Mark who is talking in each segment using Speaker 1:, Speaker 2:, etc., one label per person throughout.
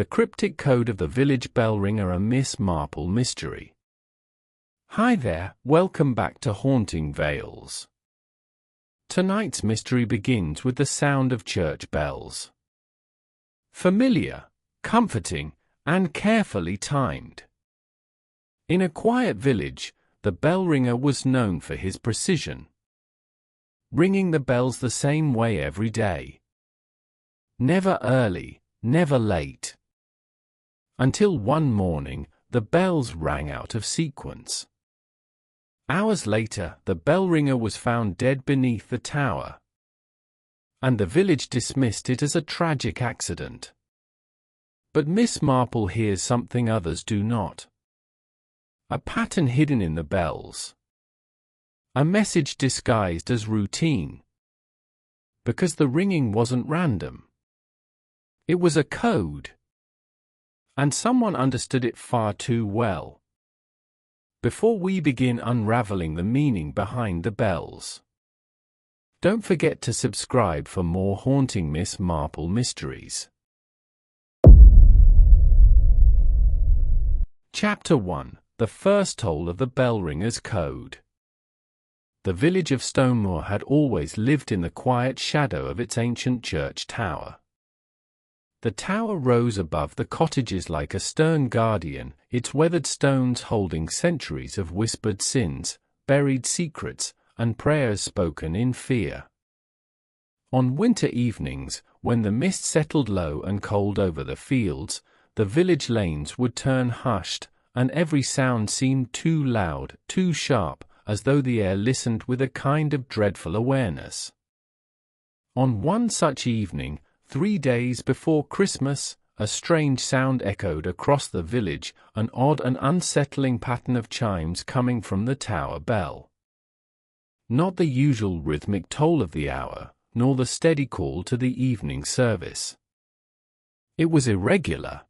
Speaker 1: The Cryptic Code of the Village Bell Ringer, a Miss Marple mystery. Hi there, welcome back to Haunting Vales. Tonight's mystery begins with the sound of church bells. Familiar, comforting, and carefully timed. In a quiet village, the bell ringer was known for his precision, ringing the bells the same way every day. Never early, never late. Until one morning, the bells rang out of sequence. Hours later, the bell ringer was found dead beneath the tower, and the village dismissed it as a tragic accident. But Miss Marple hears something others do not. A pattern hidden in the bells. A message disguised as routine. Because the ringing wasn't random. It was a code. And someone understood it far too well. Before we begin unraveling the meaning behind the bells, don't forget to subscribe for more haunting Miss Marple mysteries. Chapter 1: The First Toll of the Bell-Ringer's Code. The village of Stonemoor had always lived in the quiet shadow of its ancient church tower. The tower rose above the cottages like a stern guardian, its weathered stones holding centuries of whispered sins, buried secrets, and prayers spoken in fear. On winter evenings, when the mist settled low and cold over the fields, the village lanes would turn hushed, and every sound seemed too loud, too sharp, as though the air listened with a kind of dreadful awareness. On one such evening, 3 days before Christmas, a strange sound echoed across the village, an odd and unsettling pattern of chimes coming from the tower bell. Not the usual rhythmic toll of the hour, nor the steady call to the evening service. It was irregular,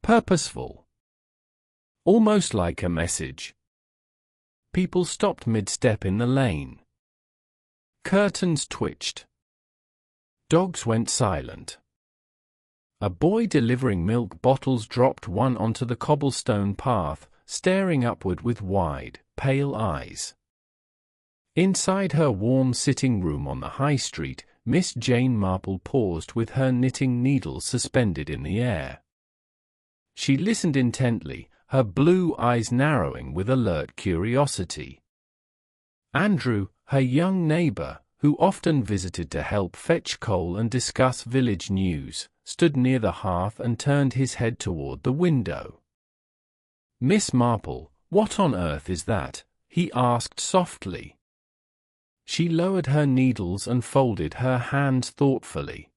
Speaker 1: purposeful, almost like a message. People stopped mid-step in the lane. Curtains twitched. Dogs went silent. A boy delivering milk bottles dropped one onto the cobblestone path, staring upward with wide, pale eyes. Inside her warm sitting room on the high street, Miss Jane Marple paused with her knitting needles suspended in the air. She listened intently, her blue eyes narrowing with alert curiosity. Andrew, her young neighbor, who often visited to help fetch coal and discuss village news, stood near the hearth and turned his head toward the window. "Miss Marple, what on earth is that?" he asked softly. She lowered her needles and folded her hands thoughtfully.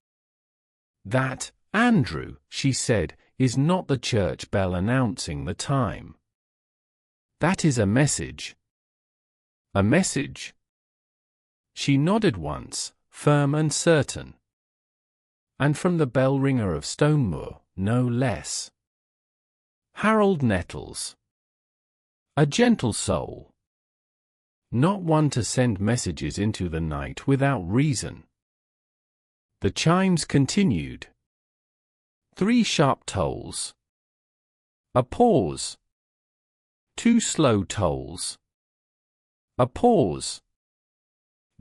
Speaker 1: "That, Andrew," she said, "is not the church bell announcing the time. That is a message." "A message?" She nodded once, firm and certain. "And from the bell ringer of Stonemoor, no less. Harold Nettles. A gentle soul. Not one to send messages into the night without reason." The chimes continued. 3 sharp tolls. A pause. 2 slow tolls. A pause.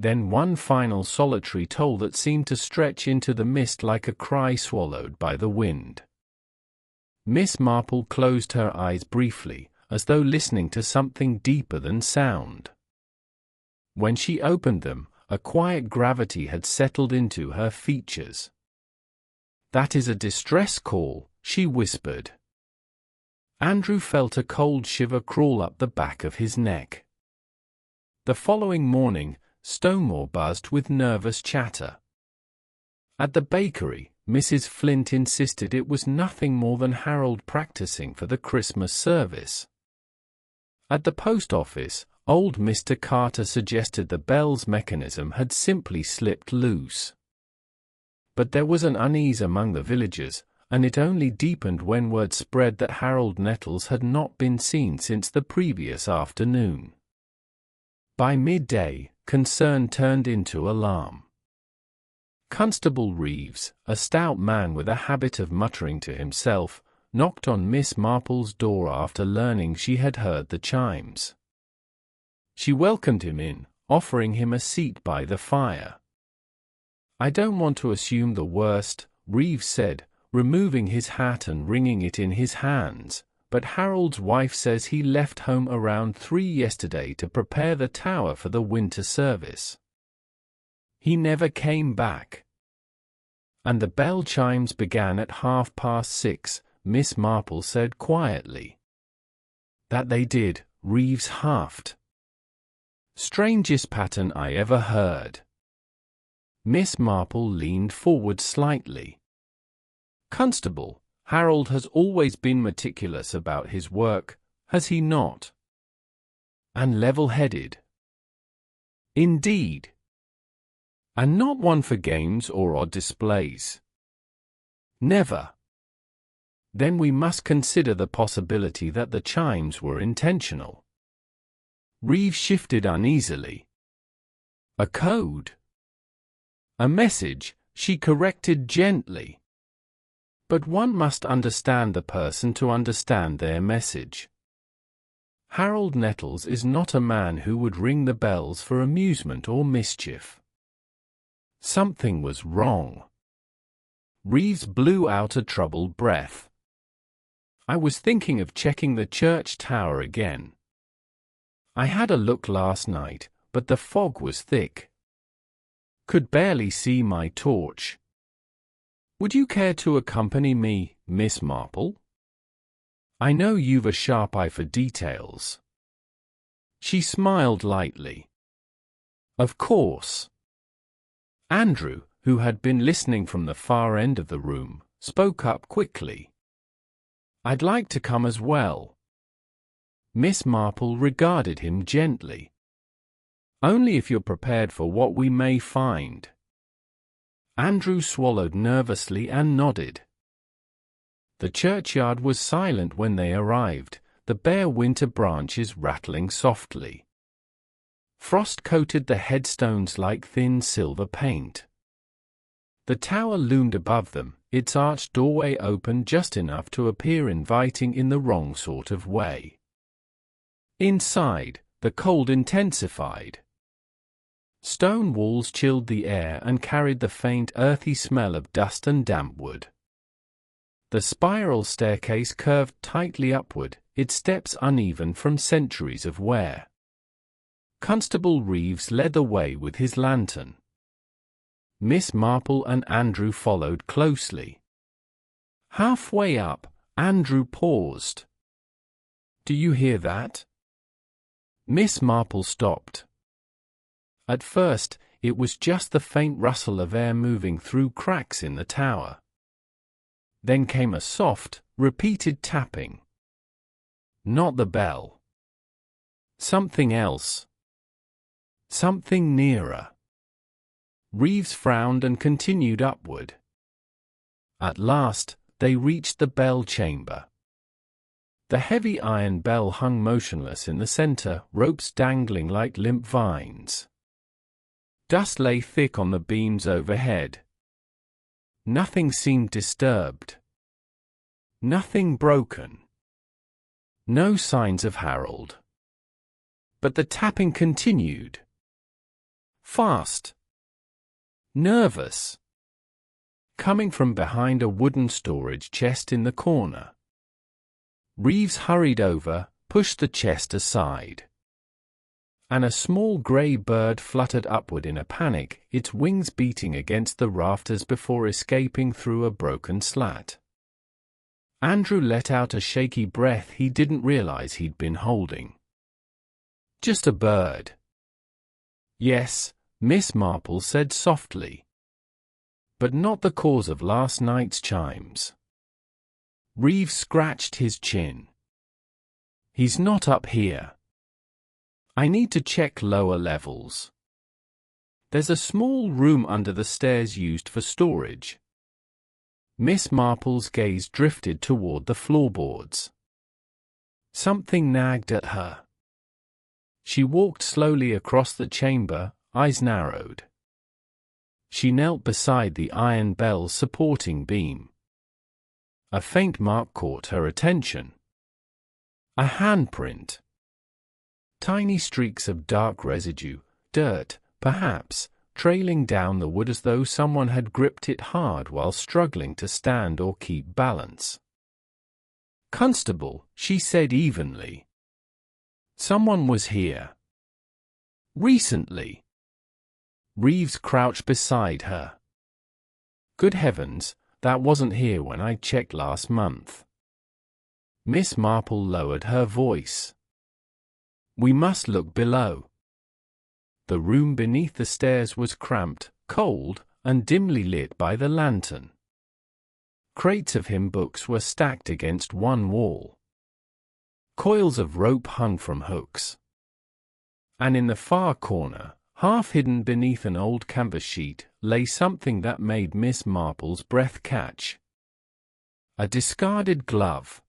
Speaker 1: Then one final solitary toll that seemed to stretch into the mist like a cry swallowed by the wind. Miss Marple closed her eyes briefly, as though listening to something deeper than sound. When she opened them, a quiet gravity had settled into her features. "That is a distress call," she whispered. Andrew felt a cold shiver crawl up the back of his neck. The following morning, Stonemoor buzzed with nervous chatter. At the bakery, Mrs. Flint insisted it was nothing more than Harold practicing for the Christmas service. At the post office, old Mr. Carter suggested the bell's mechanism had simply slipped loose. But there was an unease among the villagers, and it only deepened when word spread that Harold Nettles had not been seen since the previous afternoon. By midday, concern turned into alarm. Constable Reeves, a stout man with a habit of muttering to himself, knocked on Miss Marple's door after learning she had heard the chimes. She welcomed him in, offering him a seat by the fire. "I don't want to assume the worst," Reeves said, removing his hat and wringing it in his hands, "but Harold's wife says he left home around 3 yesterday to prepare the tower for the winter service. He never came back." "And the bell chimes began at 6:30, Miss Marple said quietly. "That they did," Reeves huffed. "Strangest pattern I ever heard." Miss Marple leaned forward slightly. "Constable, Harold has always been meticulous about his work, has he not? And level-headed." "Indeed. And not one for games or odd displays." "Never." "Then we must consider the possibility that the chimes were intentional." Reeves shifted uneasily. "A code?" "A message," she corrected gently. "But one must understand the person to understand their message. Harold Nettles is not a man who would ring the bells for amusement or mischief." Something was wrong. Reeves blew out a troubled breath. "I was thinking of checking the church tower again. I had a look last night, but the fog was thick. Could barely see my torch. Would you care to accompany me, Miss Marple? I know you've a sharp eye for details." She smiled lightly. "Of course." Andrew, who had been listening from the far end of the room, spoke up quickly. "I'd like to come as well." Miss Marple regarded him gently. "Only if you're prepared for what we may find." Andrew swallowed nervously and nodded. The churchyard was silent when they arrived, the bare winter branches rattling softly. Frost coated the headstones like thin silver paint. The tower loomed above them, its arched doorway open just enough to appear inviting in the wrong sort of way. Inside, the cold intensified. Stone walls chilled the air and carried the faint earthy smell of dust and damp wood. The spiral staircase curved tightly upward, its steps uneven from centuries of wear. Constable Reeves led the way with his lantern. Miss Marple and Andrew followed closely. Halfway up, Andrew paused. "Do you hear that?" Miss Marple stopped. At first, it was just the faint rustle of air moving through cracks in the tower. Then came a soft, repeated tapping. Not the bell. Something else. Something nearer. Reeves frowned and continued upward. At last, they reached the bell chamber. The heavy iron bell hung motionless in the center, ropes dangling like limp vines. Dust lay thick on the beams overhead. Nothing seemed disturbed. Nothing broken. No signs of Harold. But the tapping continued. Fast. Nervous. Coming from behind a wooden storage chest in the corner. Reeves hurried over, pushed the chest aside. And a small grey bird fluttered upward in a panic, its wings beating against the rafters before escaping through a broken slat. Andrew let out a shaky breath he didn't realize he'd been holding. "Just a bird." "Yes," Miss Marple said softly. "But not the cause of last night's chimes." Reeves scratched his chin. "He's not up here. I need to check lower levels. There's a small room under the stairs used for storage." Miss Marple's gaze drifted toward the floorboards. Something nagged at her. She walked slowly across the chamber, eyes narrowed. She knelt beside the iron bell's supporting beam. A faint mark caught her attention. A handprint. Tiny streaks of dark residue, dirt, perhaps, trailing down the wood as though someone had gripped it hard while struggling to stand or keep balance. "Constable," she said evenly. "Someone was here. Recently." Reeves crouched beside her. "Good heavens, that wasn't here when I checked last month." Miss Marple lowered her voice. "We must look below." The room beneath the stairs was cramped, cold, and dimly lit by the lantern. Crates of hymn books were stacked against one wall. Coils of rope hung from hooks. And in the far corner, half hidden beneath an old canvas sheet, lay something that made Miss Marple's breath catch. A discarded glove.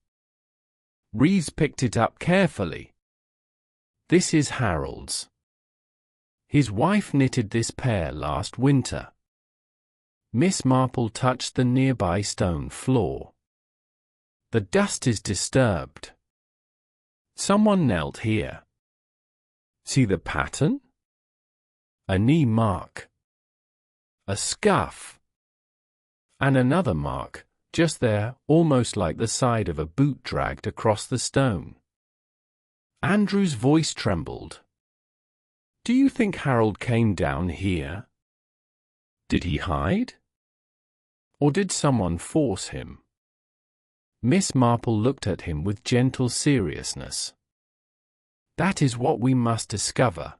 Speaker 1: Reeves picked it up carefully. "This is Harold's. His wife knitted this pair last winter." Miss Marple touched the nearby stone floor. "The dust is disturbed. Someone knelt here. See the pattern? A knee mark. A scuff. And another mark, just there, almost like the side of a boot dragged across the stone." Andrew's voice trembled. "Do you think Harold came down here? Did he hide? Or did someone force him?" Miss Marple looked at him with gentle seriousness. "That is what we must discover."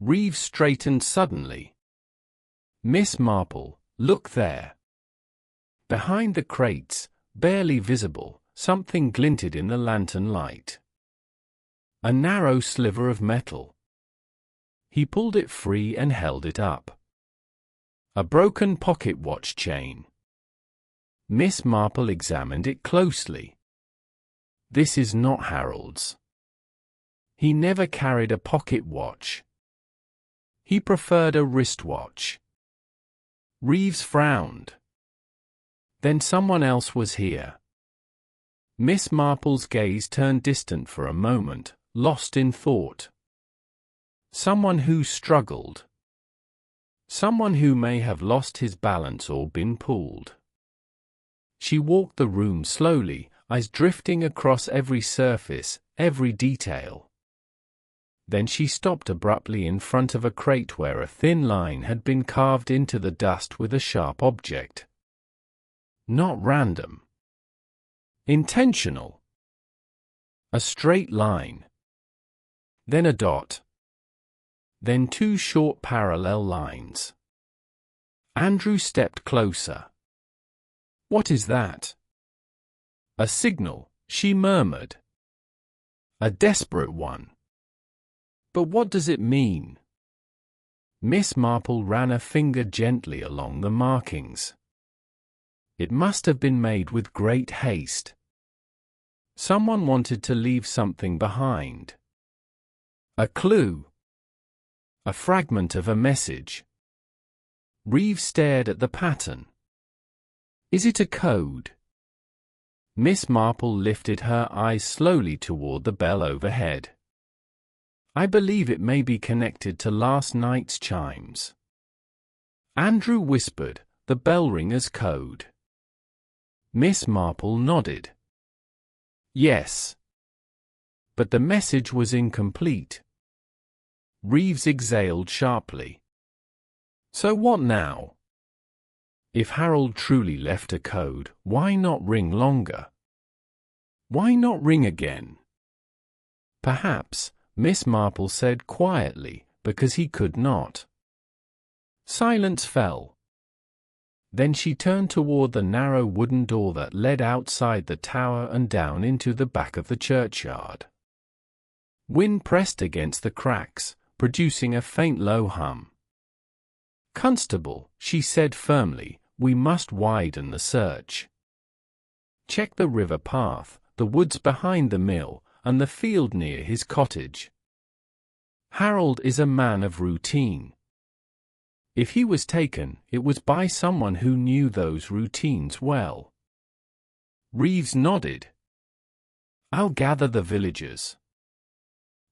Speaker 1: Reeves straightened suddenly. "Miss Marple, look there." Behind the crates, barely visible, something glinted in the lantern light. A narrow sliver of metal. He pulled it free and held it up. A broken pocket watch chain. Miss Marple examined it closely. "This is not Harold's. He never carried a pocket watch. He preferred a wristwatch." Reeves frowned. "Then someone else was here." Miss Marple's gaze turned distant for a moment, lost in thought. "Someone who struggled. Someone who may have lost his balance or been pulled." She walked the room slowly, eyes drifting across every surface, every detail. Then she stopped abruptly in front of a crate where a thin line had been carved into the dust with a sharp object. Not random. Intentional. A straight line. Then a dot. Then two short parallel lines. Andrew stepped closer. "What is that?" "A signal," she murmured. "A desperate one. But what does it mean?" Miss Marple ran a finger gently along the markings. "It must have been made with great haste. Someone wanted to leave something behind. A clue. A fragment of a message." Reeves stared at the pattern. "Is it a code?" Miss Marple lifted her eyes slowly toward the bell overhead. "I believe it may be connected to last night's chimes." Andrew whispered, "The bell-ringer's code." Miss Marple nodded. "Yes. But the message was incomplete." Reeves exhaled sharply. "So what now? If Harold truly left a code, why not ring longer? Why not ring again?" "Perhaps," Miss Marple said quietly, "because he could not." Silence fell. Then she turned toward the narrow wooden door that led outside the tower and down into the back of the churchyard. Wind pressed against the cracks, producing a faint low hum. "Constable," she said firmly, "we must widen the search. Check the river path, the woods behind the mill, and the field near his cottage. Harold is a man of routine. If he was taken, it was by someone who knew those routines well. Reeves nodded. "I'll gather the villagers."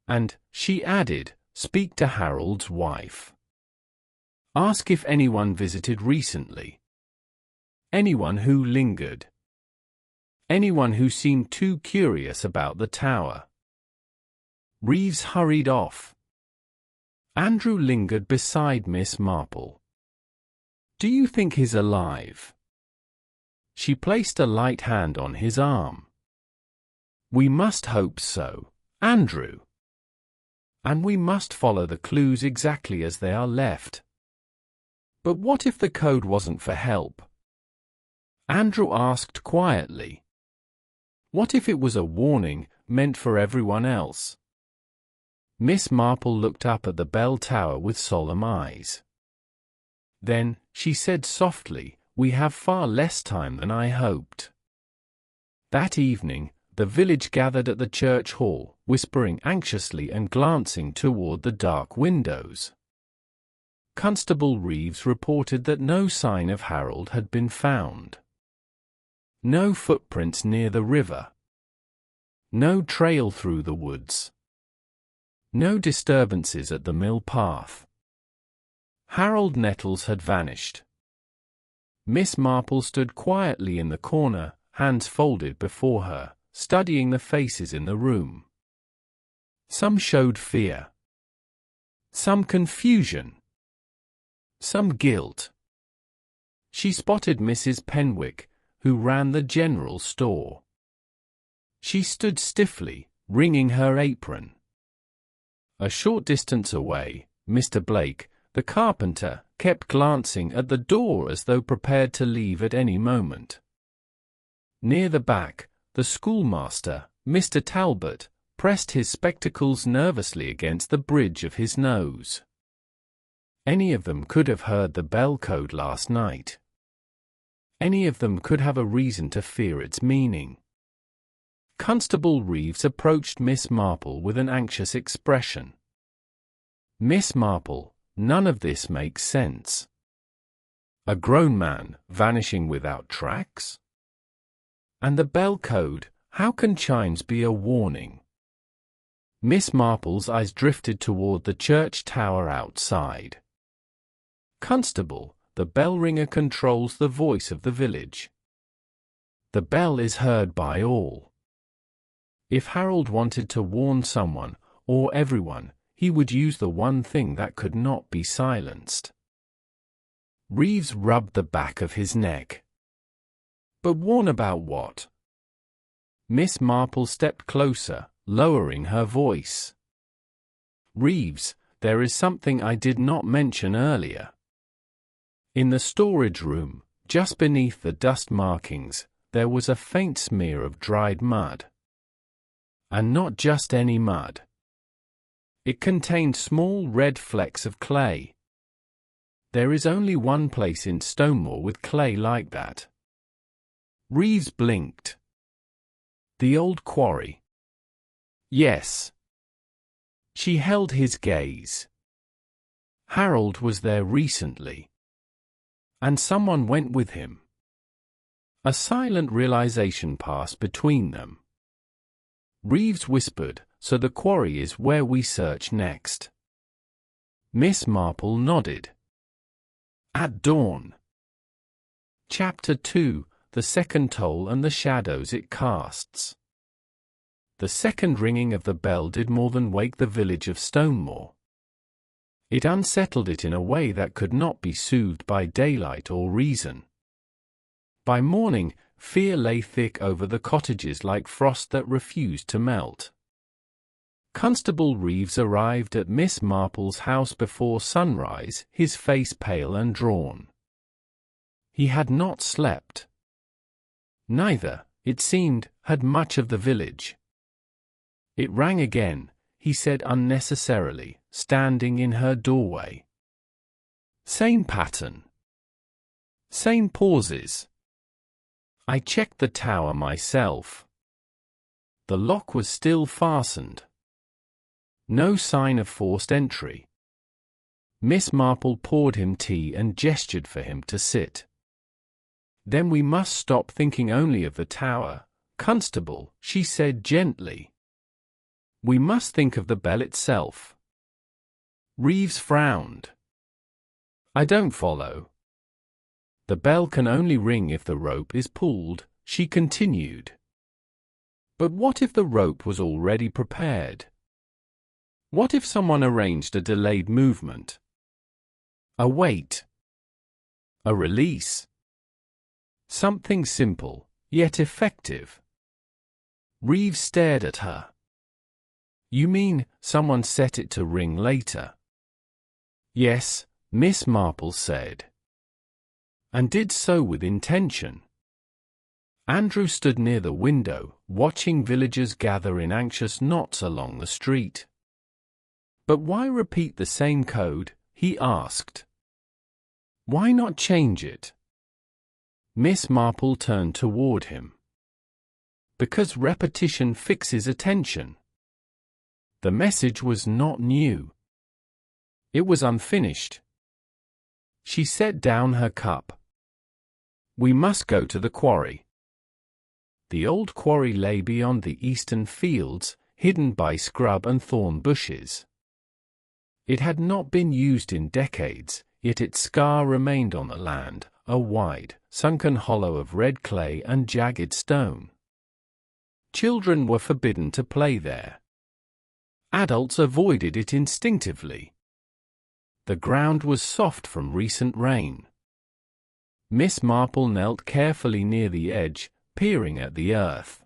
Speaker 1: And, she added, "speak to Harold's wife. Ask if anyone visited recently. Anyone who lingered. Anyone who seemed too curious about the tower." Reeves hurried off. Andrew lingered beside Miss Marple. "Do you think he's alive?" She placed a light hand on his arm. "We must hope so, Andrew. And we must follow the clues exactly as they are left." "But what if the code wasn't for help?" Andrew asked quietly. "What if it was a warning, meant for everyone else?" Miss Marple looked up at the bell tower with solemn eyes. Then, she said softly, "We have far less time than I hoped." That evening, the village gathered at the church hall, whispering anxiously and glancing toward the dark windows. Constable Reeves reported that no sign of Harold had been found. No footprints near the river. No trail through the woods. No disturbances at the mill path. Harold Nettles had vanished. Miss Marple stood quietly in the corner, hands folded before her, studying the faces in the room. Some showed fear. Some confusion. Some guilt. She spotted Mrs. Penwick, who ran the general store. She stood stiffly, wringing her apron. A short distance away, Mr. Blake, the carpenter, kept glancing at the door as though prepared to leave at any moment. Near the back, the schoolmaster, Mr. Talbot, pressed his spectacles nervously against the bridge of his nose. Any of them could have heard the bell code last night. Any of them could have a reason to fear its meaning. Constable Reeves approached Miss Marple with an anxious expression. "Miss Marple, none of this makes sense. A grown man vanishing without tracks? And the bell code, how can chimes be a warning?" Miss Marple's eyes drifted toward the church tower outside. "Constable, the bell ringer controls the voice of the village. The bell is heard by all. If Harold wanted to warn someone, or everyone, he would use the one thing that could not be silenced." Reeves rubbed the back of his neck. "But warn about what?" Miss Marple stepped closer, lowering her voice. "Reeves, there is something I did not mention earlier. In the storage room, just beneath the dust markings, there was a faint smear of dried mud. And not just any mud. It contained small red flecks of clay. There is only one place in Stonemoor with clay like that." Reeves blinked. "The old quarry?" "Yes." She held his gaze. "Harold was there recently. And someone went with him." A silent realization passed between them. Reeves whispered, "So the quarry is where we search next." Miss Marple nodded. At dawn. Chapter 2, The Second Toll and the Shadows It Casts. The second ringing of the bell did more than wake the village of Stonemoor. It unsettled it in a way that could not be soothed by daylight or reason. By morning, fear lay thick over the cottages like frost that refused to melt. Constable Reeves arrived at Miss Marple's house before sunrise, his face pale and drawn. He had not slept. Neither, it seemed, had much of the village. It rang again, he said unnecessarily, standing in her doorway. Same pattern. Same pauses. I checked the tower myself. The lock was still fastened. No sign of forced entry. Miss Marple poured him tea and gestured for him to sit. "Then we must stop thinking only of the tower, Constable," she said gently. "We must think of the bell itself." Reeves frowned. "I don't follow." "The bell can only ring if the rope is pulled," she continued. "But what if the rope was already prepared? What if someone arranged a delayed movement? A wait? A release? Something simple, yet effective?" Reeves stared at her. "You mean, someone set it to ring later?" "Yes," Miss Marple said. "And did so with intention." Andrew stood near the window, watching villagers gather in anxious knots along the street. "But why repeat the same code?" he asked. "Why not change it?" Miss Marple turned toward him. "Because repetition fixes attention." The message was not new. It was unfinished. She set down her cup. "We must go to the quarry." The old quarry lay beyond the eastern fields, hidden by scrub and thorn bushes. It had not been used in decades, yet its scar remained on the land, a wide, sunken hollow of red clay and jagged stone. Children were forbidden to play there. Adults avoided it instinctively. The ground was soft from recent rain. Miss Marple knelt carefully near the edge, peering at the earth.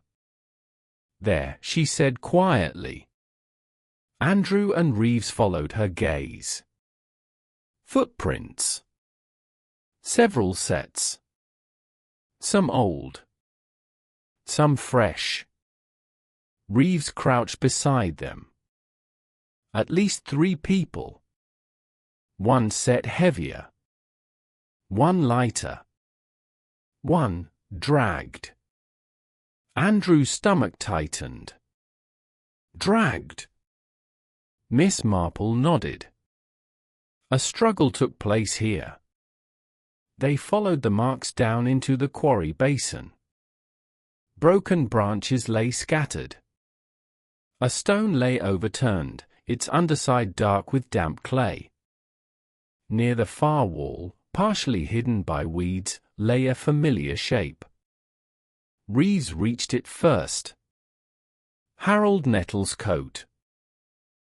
Speaker 1: "There," she said quietly. Andrew and Reeves followed her gaze. Footprints. Several sets. Some old. Some fresh. Reeves crouched beside them. At least 3 people. One set heavier. One lighter. One dragged. Andrew's stomach tightened. "Dragged?" Miss Marple nodded. "A struggle took place here." They followed the marks down into the quarry basin. Broken branches lay scattered. A stone lay overturned, its underside dark with damp clay. Near the far wall, partially hidden by weeds, lay a familiar shape. Reeves reached it first. Harold Nettle's coat.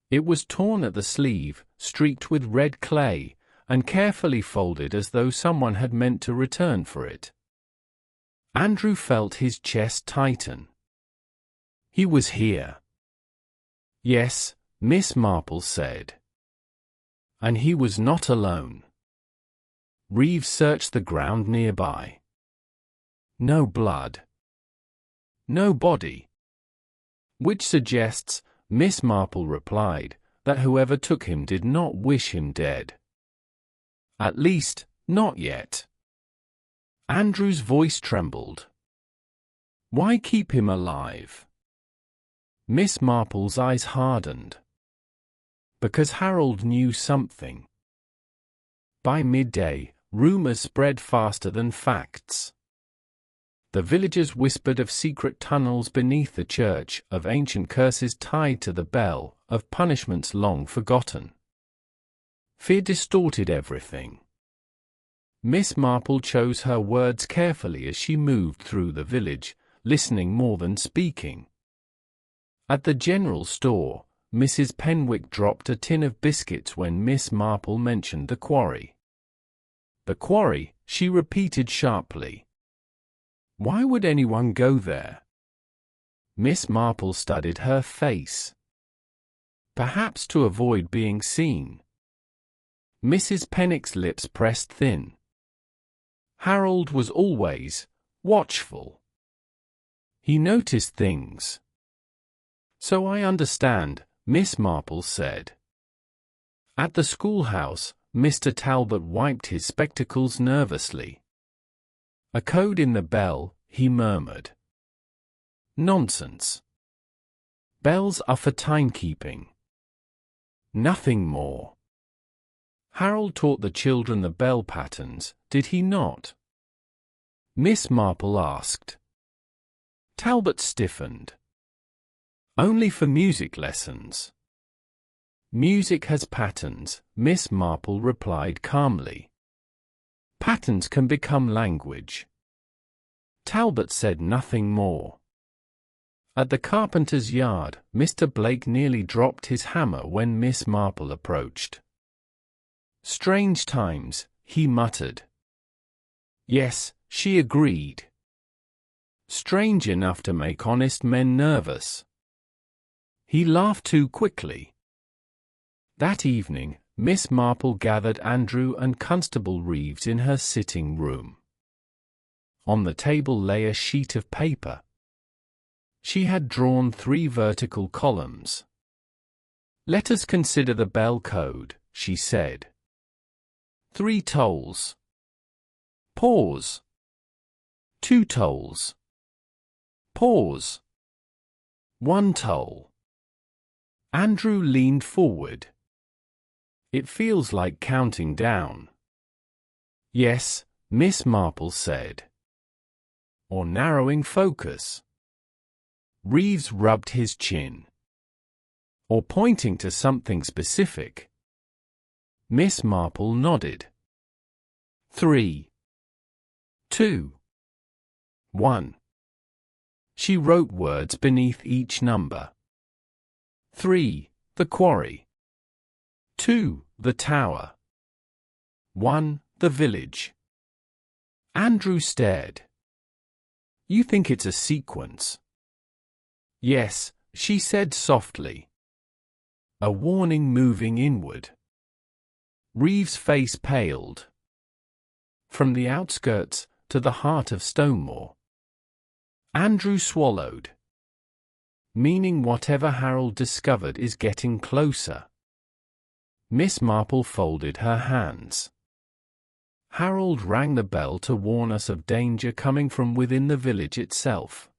Speaker 1: It was torn at the sleeve, streaked with red clay, and carefully folded as though someone had meant to return for it. Andrew felt his chest tighten. He was here. "Yes," Miss Marple said. And he was not alone. Reeves searched the ground nearby. No blood. No body. "Which suggests," Miss Marple replied, "that whoever took him did not wish him dead. At least, not yet." Andrew's voice trembled. "Why keep him alive?" Miss Marple's eyes hardened. "Because Harold knew something." By midday, rumors spread faster than facts. The villagers whispered of secret tunnels beneath the church, of ancient curses tied to the bell, of punishments long forgotten. Fear distorted everything. Miss Marple chose her words carefully as she moved through the village, listening more than speaking. At the general store, Mrs. Penwick dropped a tin of biscuits when Miss Marple mentioned the quarry. "The quarry," she repeated sharply. "Why would anyone go there?" Miss Marple studied her face. "Perhaps to avoid being seen." Mrs. Penwick's lips pressed thin. "Harold was always watchful. He noticed things." "So I understand," Miss Marple said. At the schoolhouse, Mr. Talbot wiped his spectacles nervously. "A code in the bell," he murmured. "Nonsense. Bells are for timekeeping. Nothing more." Harold taught the children the bell patterns, did he not? Miss Marple asked. Talbot stiffened. Only for music lessons. Music has patterns, Miss Marple replied calmly. Patterns can become language. Talbot said nothing more. At the carpenter's yard, Mr. Blake nearly dropped his hammer when Miss Marple approached. Strange times, he muttered. Yes, she agreed. Strange enough to make honest men nervous. He laughed too quickly. That evening, Miss Marple gathered Andrew and Constable Reeves in her sitting room. On the table lay a sheet of paper. She had drawn 3 vertical columns. Let us consider the bell code, she said. 3 tolls. Pause. 2 tolls. Pause. 1 toll. Andrew leaned forward. It feels like counting down. Yes, Miss Marple said. Or narrowing focus. Reeves rubbed his chin. Or pointing to something specific. Miss Marple nodded. 3. 2. 1. She wrote words beneath each number. 3. The quarry. 2. The tower. 1. The village. Andrew stared. You think it's a sequence? Yes, she said softly. A warning moving inward. Reeves' face paled. From the outskirts to the heart of Stonemoor. Andrew swallowed. Meaning whatever Harold discovered is getting closer. Miss Marple folded her hands. Harold rang the bell to warn us of danger coming from within the village itself.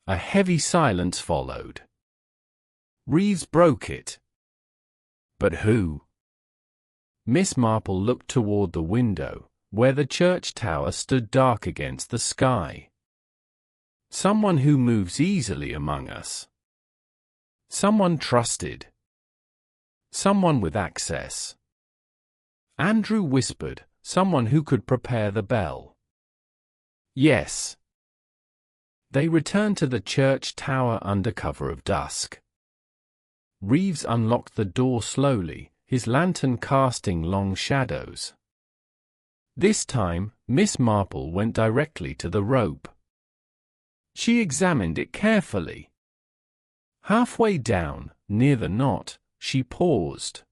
Speaker 1: A heavy silence followed. Reeves broke it. But who? Miss Marple looked toward the window, where the church tower stood dark against the sky. Someone who moves easily among us. Someone trusted. Someone with access. Andrew whispered, someone who could prepare the bell. Yes. They returned to the church tower under cover of dusk. Reeves unlocked the door slowly, his lantern casting long shadows. This time, Miss Marple went directly to the rope. She examined it carefully. Halfway down, near the knot, she paused.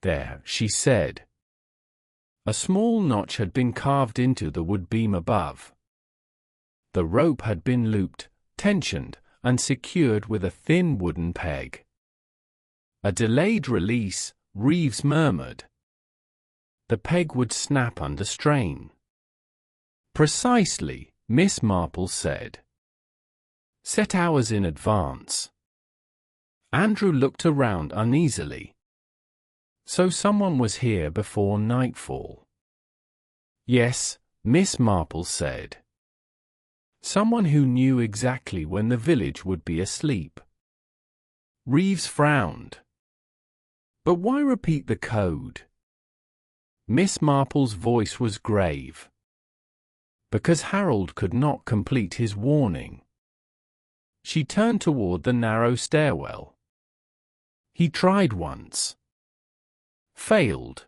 Speaker 1: There, she said. A small notch had been carved into the wood beam above. The rope had been looped, tensioned, and secured with a thin wooden peg. A delayed release, Reeves murmured. The peg would snap under strain. Precisely, Miss Marple said. Set hours in advance. Andrew looked around uneasily. So someone was here before nightfall. Yes, Miss Marple said. Someone who knew exactly when the village would be asleep. Reeves frowned. But why repeat the code? Miss Marple's voice was grave. Because Harold could not complete his warning. She turned toward the narrow stairwell. He tried once. Failed.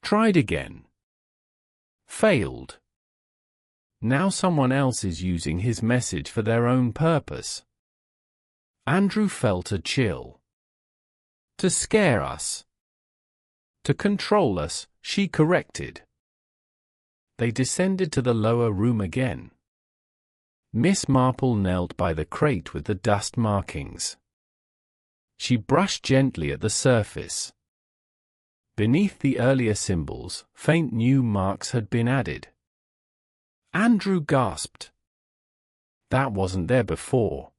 Speaker 1: Tried again. Failed. Now someone else is using his message for their own purpose. Andrew felt a chill. To scare us. To control us, she corrected. They descended to the lower room again. Miss Marple knelt by the crate with the dust markings. She brushed gently at the surface. Beneath the earlier symbols, faint new marks had been added. Andrew gasped. That wasn't there before.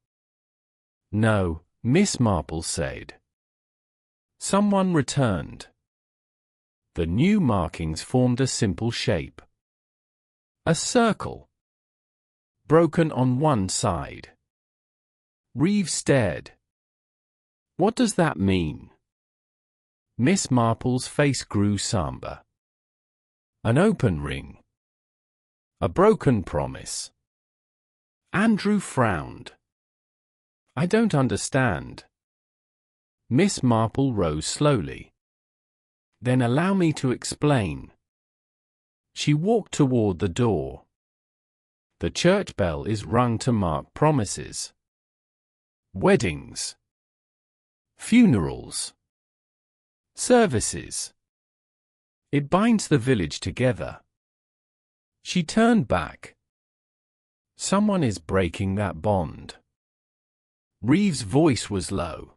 Speaker 1: No, Miss Marple said. Someone returned. The new markings formed a simple shape. A circle. Broken on one side. Reeves stared. What does that mean? Miss Marple's face grew somber. An open ring. A broken promise. Andrew frowned. I don't understand. Miss Marple rose slowly. Then allow me to explain. She walked toward the door. The church bell is rung to mark promises. Weddings. Funerals. Services. It binds the village together. She turned back. Someone is breaking that bond. Reeves' voice was low.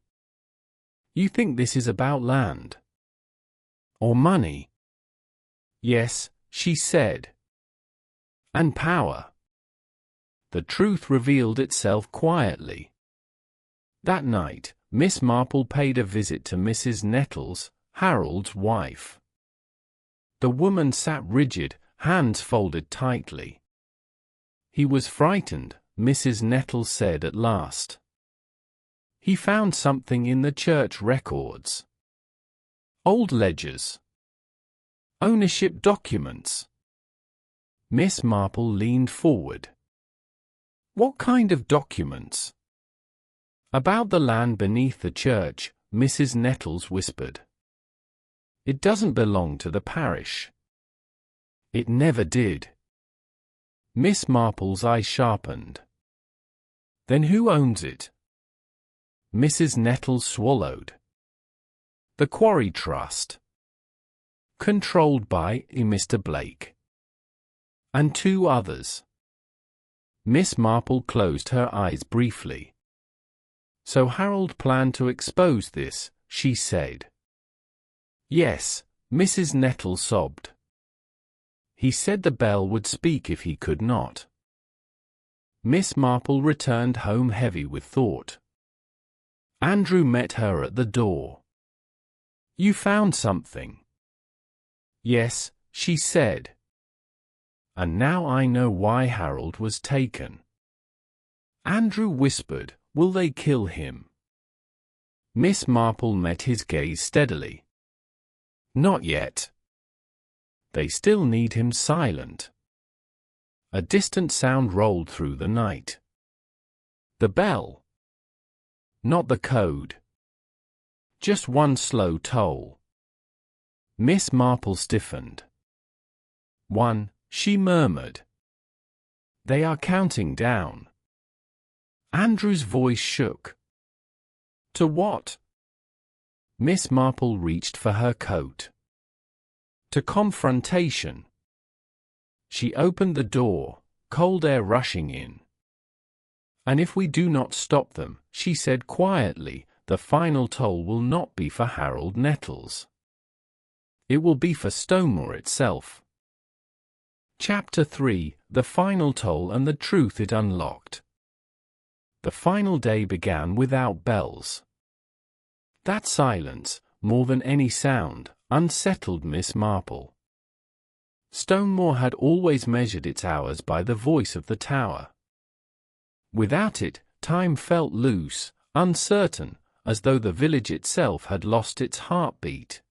Speaker 1: You think this is about land? Or money? Yes, she said. And power. The truth revealed itself quietly. That night, Miss Marple paid a visit to Mrs. Nettles, Harold's wife. The woman sat rigid, hands folded tightly. He was frightened, Mrs. Nettles said at last. He found something in the church records. Old ledgers. Ownership documents. Miss Marple leaned forward. What kind of documents? About the land beneath the church, Mrs. Nettles whispered. It doesn't belong to the parish. It never did. Miss Marple's eye sharpened. Then who owns it? Mrs. Nettles swallowed. The Quarry Trust. Controlled by Mr. Blake. And two others. Miss Marple closed her eyes briefly. So Harold planned to expose this, she said. Yes, Mrs. Nettles sobbed. He said the bell would speak if he could not. Miss Marple returned home heavy with thought. Andrew met her at the door. You found something. Yes, she said. And now I know why Harold was taken. Andrew whispered, will they kill him? Miss Marple met his gaze steadily. Not yet. They still need him silent. A distant sound rolled through the night. The bell. Not the code. Just one slow toll. Miss Marple stiffened. 1, she murmured. They are counting down. Andrew's voice shook. To what? Miss Marple reached for her coat. To confrontation. She opened the door, cold air rushing in. And if we do not stop them, she said quietly, the final toll will not be for Harold Nettles. It will be for Stonemoor itself. Chapter 3, The Final Toll and the Truth It Unlocked. The final day began without bells. That silence, more than any sound, unsettled Miss Marple. Stonemoor had always measured its hours by the voice of the tower. Without it, time felt loose, uncertain, as though the village itself had lost its heartbeat.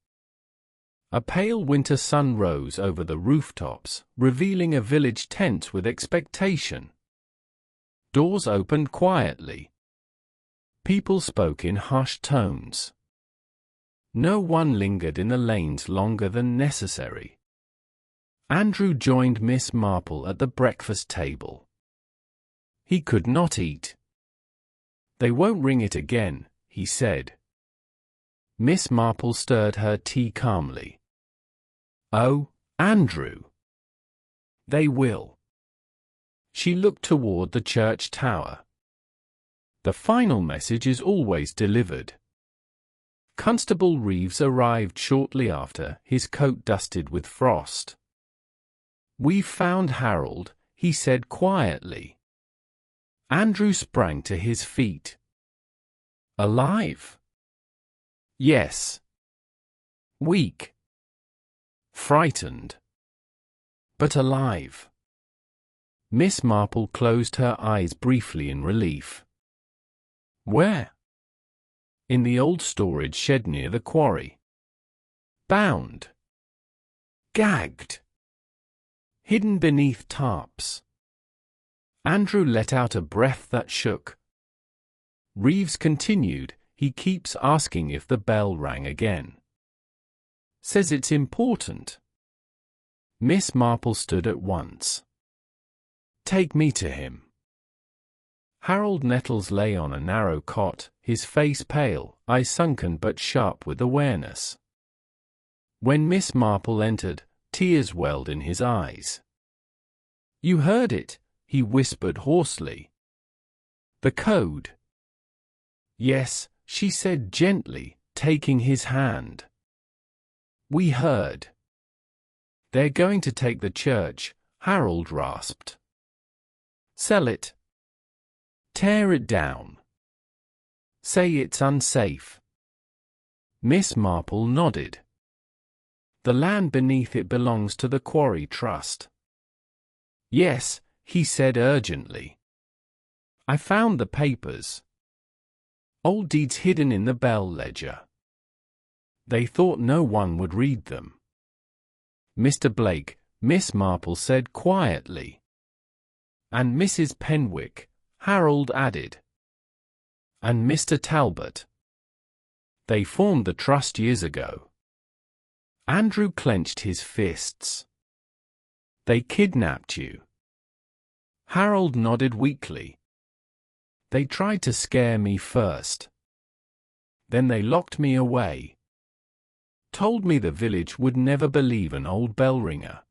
Speaker 1: A pale winter sun rose over the rooftops, revealing a village tense with expectation. Doors opened quietly. People spoke in hushed tones. No one lingered in the lanes longer than necessary. Andrew joined Miss Marple at the breakfast table. He could not eat. They won't ring it again, he said. Miss Marple stirred her tea calmly. Oh, Andrew. They will. She looked toward the church tower. The final message is always delivered. Constable Reeves arrived shortly after, his coat dusted with frost. We've found Harold, he said quietly. Andrew sprang to his feet. Alive? Yes. Weak. Frightened. But alive. Miss Marple closed her eyes briefly in relief. Where? In the old storage shed near the quarry. Bound. Gagged. Hidden beneath tarps. Andrew let out a breath that shook. Reeves continued, he keeps asking if the bell rang again. Says it's important. Miss Marple stood at once. Take me to him. Harold Nettles lay on a narrow cot, his face pale, eyes sunken but sharp with awareness. When Miss Marple entered, tears welled in his eyes. You heard it, he whispered hoarsely. The code. Yes, she said gently, taking his hand. We heard. They're going to take the church, Harold rasped. Sell it. Tear it down. Say it's unsafe. Miss Marple nodded. The land beneath it belongs to the Quarry Trust. Yes, he said urgently. I found the papers. Old deeds hidden in the Bell ledger. They thought no one would read them. Mr. Blake, Miss Marple said quietly. And Mrs. Penwick, Harold added. And Mr. Talbot. They formed the trust years ago. Andrew clenched his fists. They kidnapped you. Harold nodded weakly. They tried to scare me first. Then they locked me away. Told me the village would never believe an old bell ringer.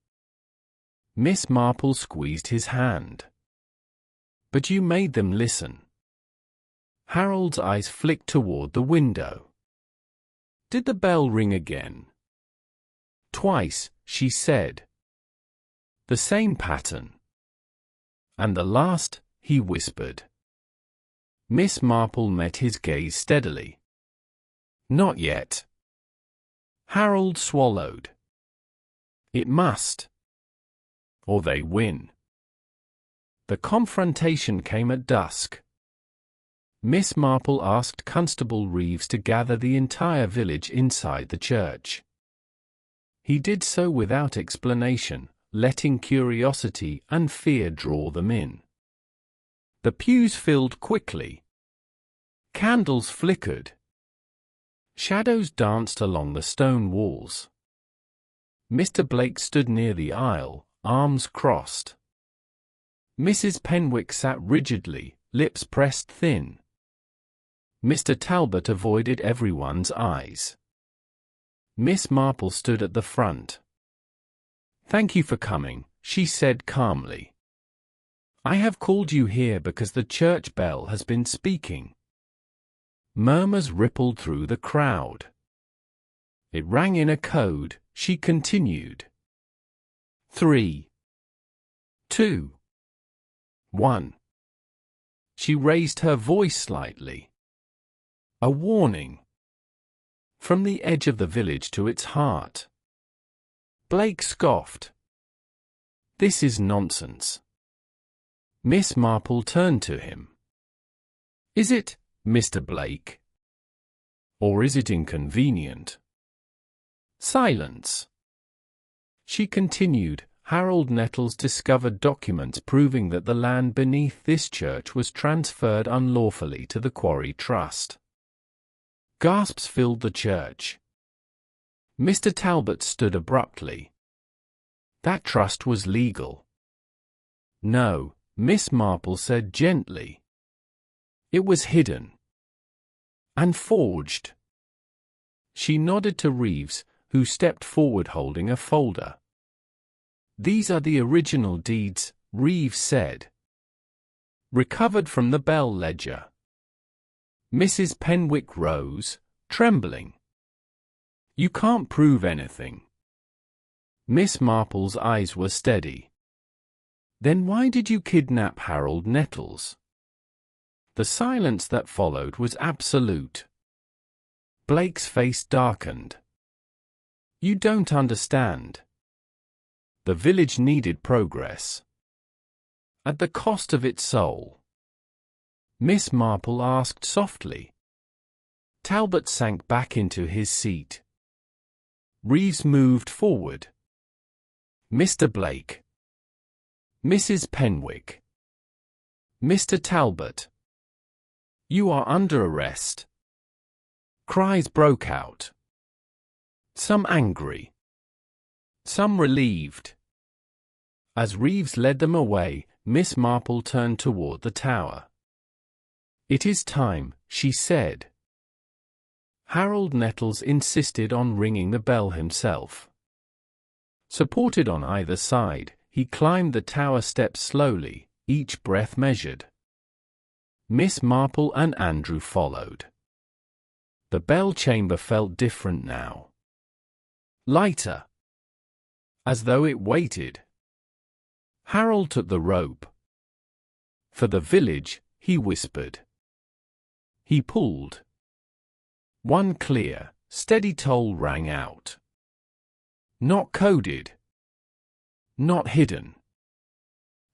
Speaker 1: Miss Marple squeezed his hand. But you made them listen. Harold's eyes flicked toward the window. Did the bell ring again? Twice, she said. The same pattern. And the last, he whispered. Miss Marple met his gaze steadily. Not yet. Harold swallowed. It must. Or they win. The confrontation came at dusk. Miss Marple asked Constable Reeves to gather the entire village inside the church. He did so without explanation, letting curiosity and fear draw them in. The pews filled quickly. Candles flickered. Shadows danced along the stone walls. Mr. Blake stood near the aisle, arms crossed. Mrs. Penwick sat rigidly, lips pressed thin. Mr. Talbot avoided everyone's eyes. Miss Marple stood at the front. Thank you for coming, she said calmly. I have called you here because the church bell has been speaking. Murmurs rippled through the crowd. It rang in a code, she continued. 3, 2, 1. She raised her voice slightly. A warning. From the edge of the village to its heart. Blake scoffed. This is nonsense. Miss Marple turned to him. Is it, Mr. Blake? Or is it inconvenient? Silence. She continued, Harold Nettles discovered documents proving that the land beneath this church was transferred unlawfully to the Quarry Trust. Gasps filled the church. Mr. Talbot stood abruptly. That trust was legal. No, Miss Marple said gently. It was hidden. And forged. She nodded to Reeves, who stepped forward holding a folder. These are the original deeds, Reeves said. Recovered from the Bell ledger. Mrs. Penwick rose, trembling. You can't prove anything. Miss Marple's eyes were steady. Then why did you kidnap Harold Nettles? The silence that followed was absolute. Blake's face darkened. You don't understand. The village needed progress. At the cost of its soul. Miss Marple asked softly. Talbot sank back into his seat. Reeves moved forward. Mr. Blake. Mrs. Penwick. Mr. Talbot. You are under arrest. Cries broke out. Some angry. Some relieved. As Reeves led them away, Miss Marple turned toward the tower. It is time, she said. Harold Nettles insisted on ringing the bell himself. Supported on either side, he climbed the tower steps slowly, each breath measured. Miss Marple and Andrew followed. The bell chamber felt different now. Lighter. As though it waited. Harold took the rope. For the village, he whispered. He pulled. One clear, steady toll rang out. Not coded. Not hidden.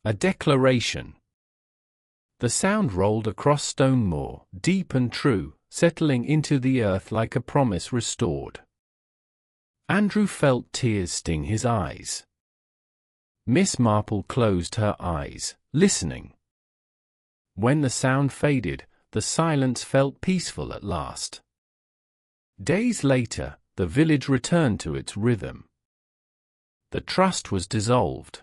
Speaker 1: A declaration. The sound rolled across Stonemoor, deep and true, settling into the earth like a promise restored. Andrew felt tears sting his eyes. Miss Marple closed her eyes, listening. When the sound faded, the silence felt peaceful at last. Days later, the village returned to its rhythm. The trust was dissolved.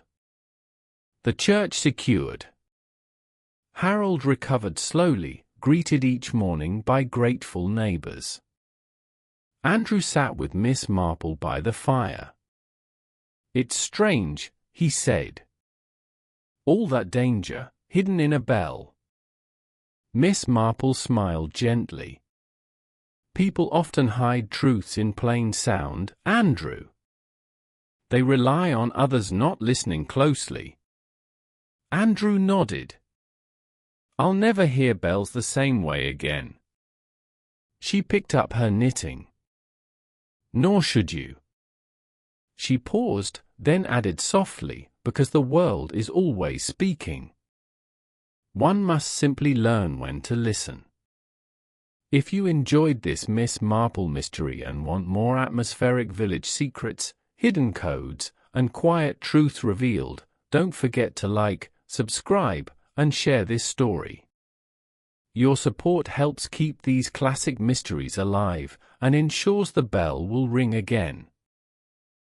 Speaker 1: The church secured. Harold recovered slowly, greeted each morning by grateful neighbors. Andrew sat with Miss Marple by the fire. It's strange, he said. All that danger, hidden in a bell. Miss Marple smiled gently. People often hide truths in plain sound, Andrew. They rely on others not listening closely. Andrew nodded. I'll never hear bells the same way again. She picked up her knitting. Nor should you. She paused, then added softly, because the world is always speaking. One must simply learn when to listen. If you enjoyed this Miss Marple mystery and want more atmospheric village secrets, hidden codes, and quiet truths revealed, don't forget to like, subscribe, and share this story. Your support helps keep these classic mysteries alive and ensures the bell will ring again.